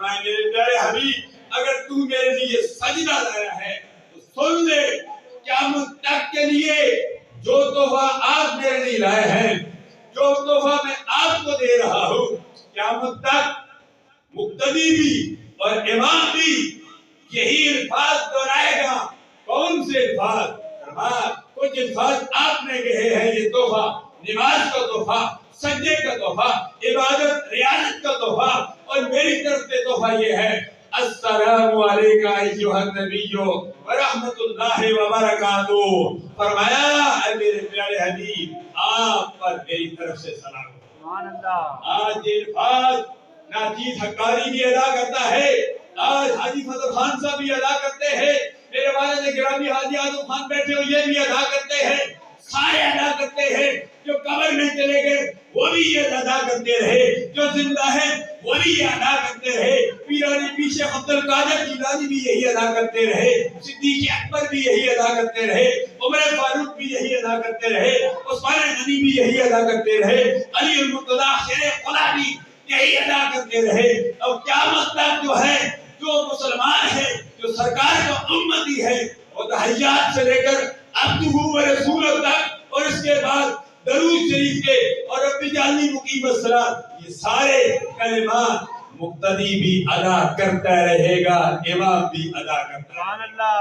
फरमाए मेरे प्यारे हबीब अगर तू मेरे लिए सजदा लाया है तो सुन ले, क़यामत तक के लिए जो तोहफा आप मेरे लिए लाए हैं, जो तोहफा मैं आपको दे रहा हूँ, क़यामत तक मुक्तदी भी और इमाम भी यही अल्फाज दोहराएगा। कौन से अल्फाज? कुछ अल्फाज आपने कहे हैं, ये तोहफा नमाज का तोहफा, सज्जे का तोहफा, इबादत रियाजत का तोहफा, और मेरी तरफ से तोहफा ये है अस्सलामु अलैका अय्युहन नबिय्यो व रहमतुल्लाहि व बरकातुहू। फरमाया मेरे प्यारे हबीब आप पर मेरी तरफ से सलाम। सुभान अल्लाह। आज ये अल्फाज नाजीद हक्कारी भी अदा करता है, आज हाजी फजल खान साहब भी अदा करते हैं, मेरे वालिद गिरामी हाजी आजम खान बैठे हुए ये भी अदा करते हैं, सारे अदा करते हैं। जो कब्र में चले गए वो भी ये अदा करते रहे, जो जिंदा है वो भी ये अदा करते रहे, पीरानी पीशे अब्दुल कादिर जिलानी भी यही अदा करते रहे, सिद्दीक अकबर भी यही अदा करते रहे, उमर फारूक भी यही अदा करते रहे, उस्मान गनी भी यही अदा करते रहे, अली अल मुर्तजा शेर खुदा भी यही अदा करते रहे। अब क़यामत तक जो है, जो मुसलमान है, जो सरकार का उम्मती है, वो तहय्यात से लेकर अब्दुहु व रसूलहु तक, और इसके बाद दरूद शरीफ के और रब्बी जानी मुकीमत सलात, ये सारे कलिमात मुक्तदी भी अदा करता रहेगा, इमाम भी अदा करता रहेगा।